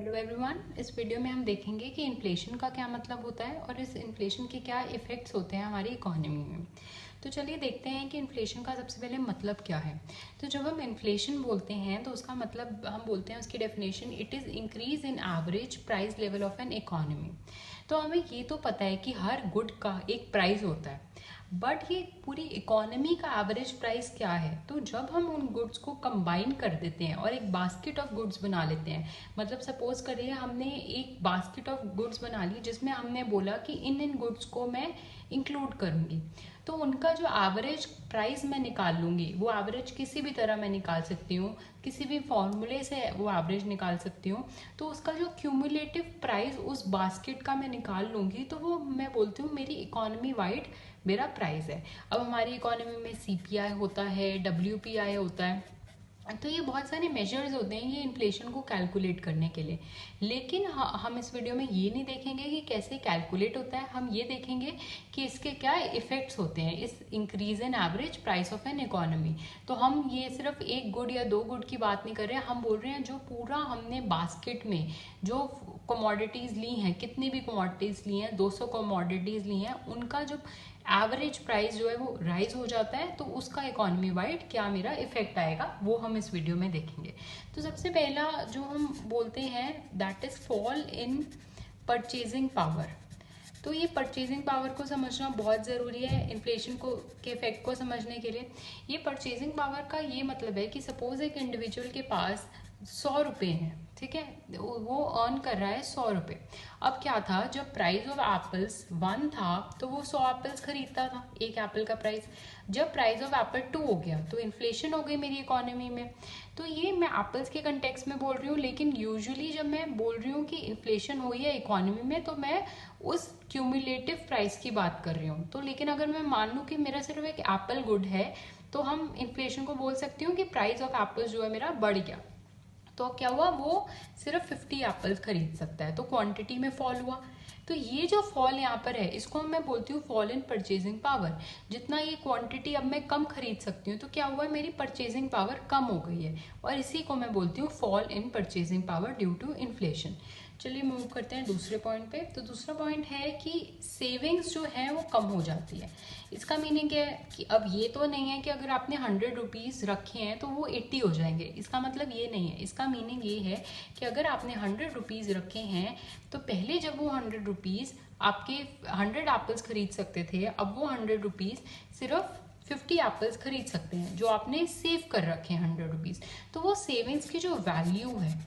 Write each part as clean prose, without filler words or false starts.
Hello everyone, इस video में हम देखेंगे कि इन्फ्लेशन का क्या मतलब होता है और इस इन्फ्लेशन के क्या इफ़ेक्ट्स होते हैं हमारी इकोनॉमी में। तो चलिए देखते हैं कि इन्फ्लेशन का सबसे पहले मतलब क्या है। तो जब हम इन्फ्लेशन बोलते हैं तो उसका मतलब हम बोलते हैं, उसकी definition, it is increase in average price level of an economy. तो हमें ये तो पता है कि हर गुड का एक प्राइस होता है, बट ये पूरी इकोनॉमी का एवरेज प्राइस क्या है। तो जब हम उन गुड्स को कंबाइन कर देते हैं और एक बास्केट ऑफ गुड्स बना लेते हैं, मतलब सपोज करिए हमने एक बास्केट ऑफ गुड्स बना ली जिसमें हमने बोला कि इन गुड्स को मैं इंक्लूड करूंगी, तो उनका जो एवरेज प्राइस मैं निकाल लूंगी, वो एवरेज किसी भी तरह मैं निकाल सकती हूँ, किसी भी फॉर्मूले से वो एवरेज निकाल सकती हूँ। तो उसका जो क्यूमुलेटिव प्राइस उस बास्केट का मैं निकाल लूंगी, तो वो मैं बोलती हूँ मेरी इकोनॉमी वाइड मेरा प्राइस है। अब हमारी इकोनॉमी में सीपीआई होता है, डब्ल्यूपीआई होता है, तो ये बहुत सारे मेजर्स होते हैं ये इन्फ्लेशन को कैलकुलेट करने के लिए। लेकिन हम इस वीडियो में ये नहीं देखेंगे कि कैसे कैलकुलेट होता है, हम ये देखेंगे कि इसके क्या इफेक्ट्स होते हैं इस increase in average price of an economy. तो हम ये सिर्फ एक गुड या दो गुड की बात नहीं कर रहे हैं, हम बोल रहे हैं जो पूरा हमने बास्केट में जो कमोडिटीज़ ली हैं, कितनी भी कमोडिटीज़ ली हैं, 200 कमोडिटीज़ ली हैं, उनका जो एवरेज प्राइस जो है वो राइज हो जाता है, तो उसका इकोनॉमी वाइड क्या मेरा इफेक्ट आएगा वो हम इस वीडियो में देखेंगे। तो सबसे पहला जो हम बोलते हैं that is fall in purchasing power. तो ये परचेजिंग पावर को समझना बहुत ज़रूरी है इन्फ्लेशन को के इफेक्ट को समझने के लिए। ये परचेजिंग पावर का ये मतलब है कि सपोज एक इंडिविजुअल के पास 100 रुपये हैं, ठीक है, वो अर्न कर रहा है 100 रुपये। अब क्या था, जब प्राइस ऑफ एप्पल्स 1 था तो वो 100 एप्पल्स खरीदता था, एक एप्पल का प्राइस। जब प्राइस ऑफ एप्पल 2 हो गया तो इन्फ्लेशन हो गई मेरी इकोनॉमी में। तो ये मैं एप्पल्स के कंटेक्स्ट में बोल रही हूँ, लेकिन यूजुअली जब मैं बोल रही हूँ कि इन्फ्लेशन हुई है इकोनॉमी में तो मैं उस क्यूमुलेटिव प्राइस की बात कर रही हूँ। तो लेकिन अगर मैं मान लूँ कि मेरा सिर्फ एक एप्पल गुड है, तो हम इन्फ्लेशन को बोल सकती हूँ कि प्राइस ऑफ एप्पल्स जो है मेरा बढ़ गया। तो क्या हुआ, वो सिर्फ 50 एप्पल्स खरीद सकता है, तो क्वांटिटी में फॉल हुआ। तो ये जो फॉल यहाँ पर है इसको मैं बोलती हूँ फॉल इन परचेजिंग पावर। जितना ये क्वांटिटी अब मैं कम खरीद सकती हूँ तो क्या हुआ, मेरी परचेजिंग पावर कम हो गई है, और इसी को मैं बोलती हूँ fall in purchasing power due to inflation. चलिए मूव करते हैं दूसरे पॉइंट पे। तो दूसरा पॉइंट है कि सेविंग्स जो है वो कम हो जाती है। इसका मीनिंग क्या है कि अब ये तो नहीं है कि अगर आपने 100 रुपीज़ रखे हैं तो वो 80 हो जाएंगे, इसका मतलब ये नहीं है। इसका मीनिंग ये है कि अगर आपने 100 रुपीज़ रखे हैं तो पहले जब वो 100 रुपीज़ आपके 100 एप्पल्स खरीद सकते थे, अब वो 100 रुपीज़ सिर्फ 50 एप्पल्स खरीद सकते हैं जो आपने सेव कर रखे हैं 100 रुपीज़। तो वो सेविंग्स की जो वैल्यू है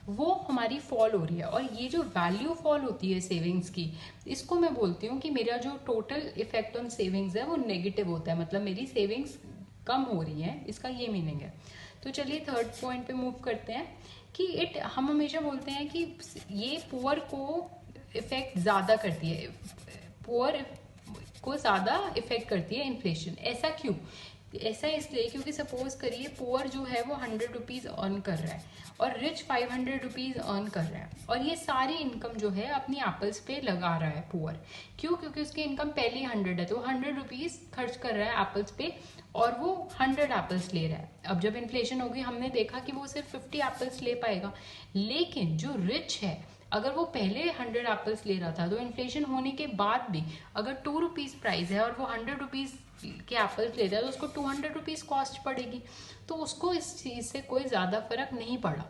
वो हमारी फॉल हो रही है, और ये जो वैल्यू फॉल होती है सेविंग्स की, इसको मैं बोलती हूँ कि मेरा जो टोटल इफेक्ट ऑन सेविंग्स है वो नेगेटिव होता है, मतलब मेरी सेविंग्स कम हो रही है, इसका ये मीनिंग है। तो चलिए थर्ड पॉइंट पे मूव करते हैं कि हम हमेशा बोलते हैं कि ये पुअर को इफेक्ट ज़्यादा करती है, पुअर को ज़्यादा इफेक्ट करती है इन्फ्लेशन। ऐसा क्यों? ऐसा इसलिए क्योंकि सपोज करिए पुअर जो है वो 100 रुपीज़ अर्न कर रहा है और रिच 500 रुपीज़ अर्न कर रहा है, और ये सारी इनकम जो है अपनी एप्पल्स पे लगा रहा है पुअर। क्यों? क्योंकि उसकी इनकम पहले 100 है, तो 100 रुपीज़ खर्च कर रहा है एप्पल्स पे और वो 100 एप्पल्स ले रहा है। अब जब इन्फ्लेशन होगी हमने देखा कि वो सिर्फ 50 एप्पल्स ले पाएगा, लेकिन जो रिच है अगर वो पहले 100 एप्पल्स ले रहा था तो इन्फ्लेशन होने के बाद भी अगर 2 रुपीज़ प्राइस है और वो 100 रुपीज़ के एप्पल्स ले रहा है तो उसको 200 रुपीज़ कॉस्ट पड़ेगी, तो उसको इस चीज़ से कोई ज़्यादा फर्क नहीं पड़ा।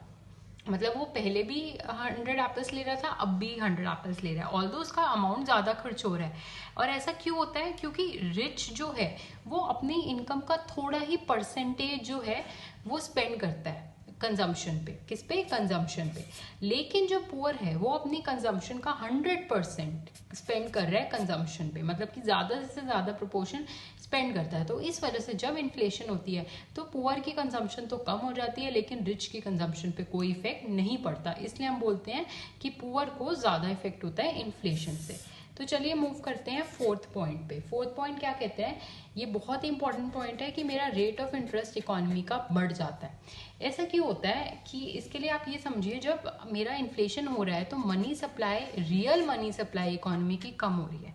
मतलब वो पहले भी 100 एप्पल्स ले रहा था, अब भी 100 एप्पल्स ले रहा है, ऑल्दो उसका अमाउंट ज़्यादा खर्च हो रहा है। और ऐसा क्यों होता है? क्योंकि रिच जो है वो अपनी इनकम का थोड़ा ही परसेंटेज जो है वो स्पेंड करता है कंजम्पशन पे। किस पे? कंजम्पशन पे। लेकिन जो पुअर है वो अपनी कंजम्पशन का 100% स्पेंड कर रहा है कंजम्पशन पे, मतलब कि ज़्यादा से ज़्यादा प्रोपोर्शन स्पेंड करता है। तो इस वजह से जब इन्फ्लेशन होती है तो पुअर की कंजम्पशन तो कम हो जाती है, लेकिन रिच की कंजम्पशन पे कोई इफेक्ट नहीं पड़ता। इसलिए हम बोलते हैं कि पुअर को ज़्यादा इफेक्ट होता है इन्फ्लेशन से। तो चलिए मूव करते हैं फोर्थ पॉइंट पे। फोर्थ पॉइंट क्या कहते हैं? ये बहुत ही इंपॉर्टेंट पॉइंट है कि मेरा रेट ऑफ इंटरेस्ट इकोनॉमी का बढ़ जाता है। ऐसा क्यों होता है कि इसके लिए आप ये समझिए, जब मेरा इन्फ्लेशन हो रहा है तो money supply, real money supply economy की कम हो रही है।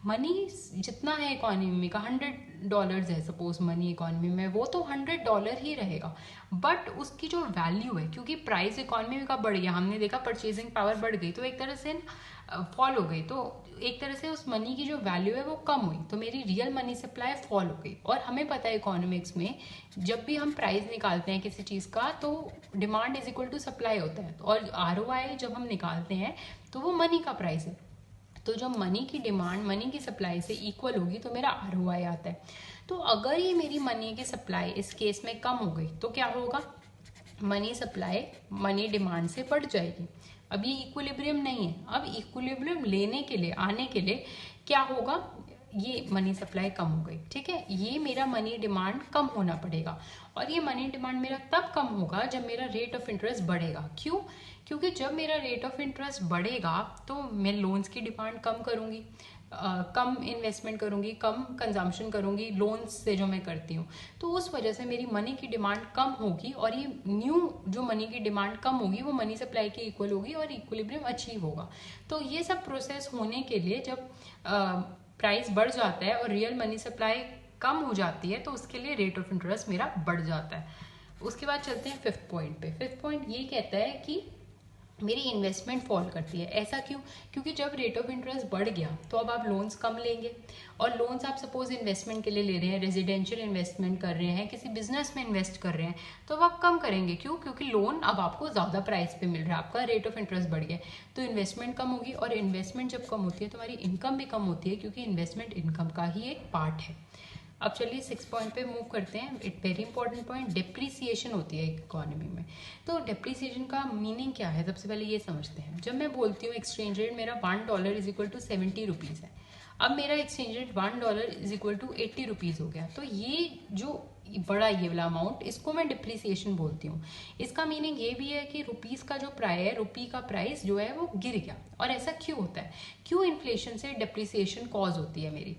मनी जितना है इकोनॉमी का $100 है सपोज मनी इकोनॉमी में, वो तो $100 ही रहेगा, बट उसकी जो वैल्यू है, क्योंकि प्राइस इकोनॉमी का बढ़ गया, हमने देखा परचेजिंग पावर बढ़ गई तो एक तरह से फॉल हो गई, तो एक तरह से उस मनी की जो वैल्यू है वो कम हुई, तो मेरी रियल मनी सप्लाई फॉल हो गई। और हमें पता है इकोनॉमिक्स में जब भी हम प्राइस निकालते हैं किसी चीज़ का तो demand is equal to supply होता है, और ROI जब हम निकालते हैं तो वो मनी का प्राइस है। तो जब मनी की डिमांड मनी की सप्लाई से इक्वल होगी तो मेरा ROI आता है। तो अगर ये मेरी मनी की सप्लाई इस केस में कम हो गई तो क्या होगा, मनी सप्लाई मनी डिमांड से बढ़ जाएगी। अब ये इक्विलिब्रियम नहीं है, अब इक्विलिब्रियम लेने के लिए आने के लिए क्या होगा, ये मनी सप्लाई कम हो गई, ठीक है, ये मेरा मनी डिमांड कम होना पड़ेगा। और ये मनी डिमांड मेरा तब कम होगा जब मेरा रेट ऑफ इंटरेस्ट बढ़ेगा। क्यों? क्योंकि जब मेरा रेट ऑफ इंटरेस्ट बढ़ेगा तो मैं लोन्स की डिमांड कम करूंगी, कम इन्वेस्टमेंट करूंगी, कम कंजम्पशन करूंगी लोन्स से जो मैं करती हूँ, तो उस वजह से मेरी मनी की डिमांड कम होगी, और ये न्यू जो मनी की डिमांड कम होगी वो मनी सप्लाई के इक्वल होगी और इक्विलिब्रियम अचीव होगा। तो ये सब प्रोसेस होने के लिए जब प्राइस बढ़ जाता है और रियल मनी सप्लाई कम हो जाती है तो उसके लिए रेट ऑफ इंटरेस्ट मेरा बढ़ जाता है। उसके बाद चलते हैं फिफ्थ पॉइंट पे। फिफ्थ पॉइंट ये कहता है कि मेरी इन्वेस्टमेंट फॉल करती है। ऐसा क्यों? क्योंकि जब रेट ऑफ इंटरेस्ट बढ़ गया तो अब आप लोन्स कम लेंगे, और लोन्स आप सपोज इन्वेस्टमेंट के लिए ले रहे हैं, रेजिडेंशियल इन्वेस्टमेंट कर रहे हैं, किसी बिजनेस में इन्वेस्ट कर रहे हैं, तो अब आप कम करेंगे। क्यों? क्योंकि लोन अब आपको ज़्यादा प्राइस पे मिल रहा है, आपका रेट ऑफ इंटरेस्ट बढ़ गया, तो इन्वेस्टमेंट कम होगी, और इन्वेस्टमेंट जब कम होती है तो हमारी इनकम भी कम होती है, क्योंकि इन्वेस्टमेंट इनकम का ही एक पार्ट है। अब चलिए 6 पॉइंट पे मूव करते हैं। It very important point, depreciation होती है इकोनॉमी में। तो डिप्रिसिएशन का मीनिंग क्या है, सबसे पहले ये समझते हैं। जब मैं बोलती हूँ एक्सचेंज रेट मेरा $1 इज इक्वल टू 70 रुपीज़ है, अब मेरा exchange rate $1 is equal to 80 rupees हो गया, तो ये जो बड़ा ये वाला अमाउंट, इसको मैं डिप्रिसिएशन बोलती हूँ। इसका मीनिंग ये भी है कि रुपीज़ का जो प्राइस है, रुपी का प्राइस जो है वो गिर गया। और ऐसा क्यों होता है? क्यों इन्फ्लेशन से डिप्रिसिएशन कॉज होती है मेरी?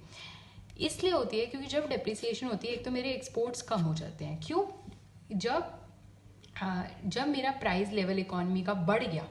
इसलिए होती है क्योंकि जब डिप्रिसिएशन होती है एक तो मेरे एक्सपोर्ट्स कम हो जाते हैं। क्यों? जब मेरा प्राइस लेवल इकोनॉमी का बढ़ गया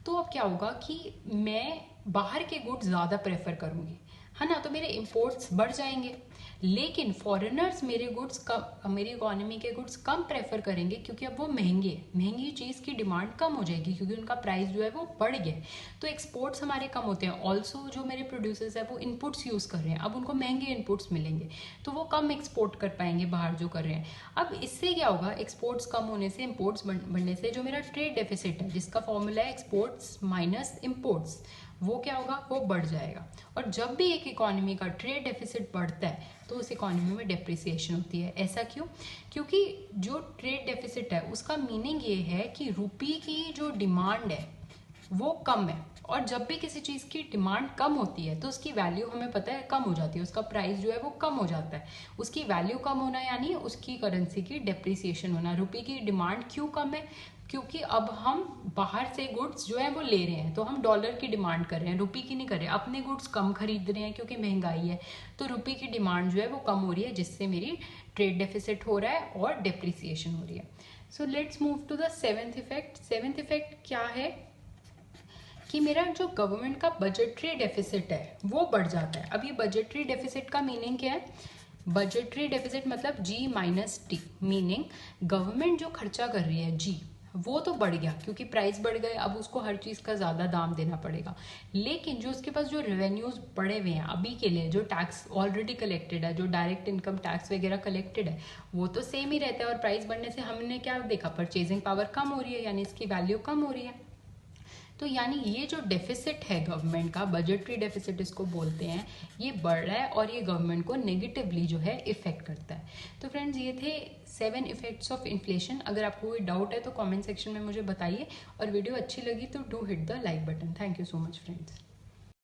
तो अब क्या होगा कि मैं बाहर के गुड्स ज़्यादा प्रेफर करूँगी, है ना, तो मेरे इंपोर्ट्स बढ़ जाएंगे। लेकिन फॉरेनर्स मेरे गुड्स कम, मेरी इकोनॉमी के गुड्स कम प्रेफर करेंगे, क्योंकि अब वो महंगी चीज़ की डिमांड कम हो जाएगी, क्योंकि उनका प्राइस जो है वो बढ़ गया। तो एक्सपोर्ट्स हमारे कम होते हैं। ऑल्सो जो मेरे प्रोड्यूसर्स हैं वो इनपुट्स यूज़ कर रहे हैं, अब उनको महंगे इनपुट्स मिलेंगे, तो वो कम एक्सपोर्ट कर पाएंगे बाहर जो कर रहे हैं। अब इससे क्या होगा, एक्सपोर्ट्स कम होने से, इम्पोर्ट्स बढ़ने से जो मेरा ट्रेड डेफिसिट है, जिसका फॉर्मूला है एक्सपोर्ट्स माइनस इम्पोर्ट्स, वो क्या होगा, वो बढ़ जाएगा। और जब भी एक इकोनॉमी का ट्रेड डेफिसिट बढ़ता है तो उस इकोनॉमी में डेप्रिसिएशन होती है। ऐसा क्यों? क्योंकि जो ट्रेड डेफिसिट है उसका मीनिंग ये है कि रुपी की जो डिमांड है वो कम है, और जब भी किसी चीज़ की डिमांड कम होती है तो उसकी वैल्यू हमें पता है कम हो जाती है, उसका प्राइस जो है वो कम हो जाता है। उसकी वैल्यू कम होना यानी उसकी करेंसी की डेप्रिसिएशन होना। रुपये की डिमांड क्यों कम है? क्योंकि अब हम बाहर से गुड्स जो है वो ले रहे हैं, तो हम डॉलर की डिमांड कर रहे हैं, रुपये की नहीं कर रहे। अपने गुड्स कम खरीद रहे हैं क्योंकि महंगाई है, तो रुपये की डिमांड जो है वो कम हो रही है, जिससे मेरी ट्रेड डेफिसिट हो रहा है और डेप्रिसिएशन हो रही है। So let's move to the seventh effect. Seventh effect क्या है कि मेरा जो गवर्नमेंट का बजटरी डेफिसिट है वो बढ़ जाता है। अब ये बजटरी डेफिसिट का मीनिंग क्या है? बजटरी डेफिसिट मतलब G-T, मीनिंग गवर्नमेंट जो खर्चा कर रही है G, वो तो बढ़ गया क्योंकि प्राइस बढ़ गए, अब उसको हर चीज़ का ज़्यादा दाम देना पड़ेगा। लेकिन जो उसके पास जो रेवेन्यूज बढ़े हुए हैं अभी के लिए, जो टैक्स ऑलरेडी कलेक्टेड है, जो डायरेक्ट इनकम टैक्स वगैरह कलेक्टेड है, वो तो सेम ही रहता है। और प्राइस बढ़ने से हमने क्या देखा, परचेजिंग पावर कम हो रही है, यानी इसकी वैल्यू कम हो रही है। तो यानी ये जो डेफिसिट है गवर्नमेंट का, बजटरी डेफिसिट इसको बोलते हैं, ये बढ़ रहा है और ये गवर्नमेंट को नेगेटिवली जो है इफेक्ट करता है। तो फ्रेंड्स ये थे 7 इफेक्ट्स ऑफ इन्फ्लेशन। अगर आपको कोई डाउट है तो कमेंट सेक्शन में मुझे बताइए, और वीडियो अच्छी लगी तो do hit the like button. Thank you so much friends.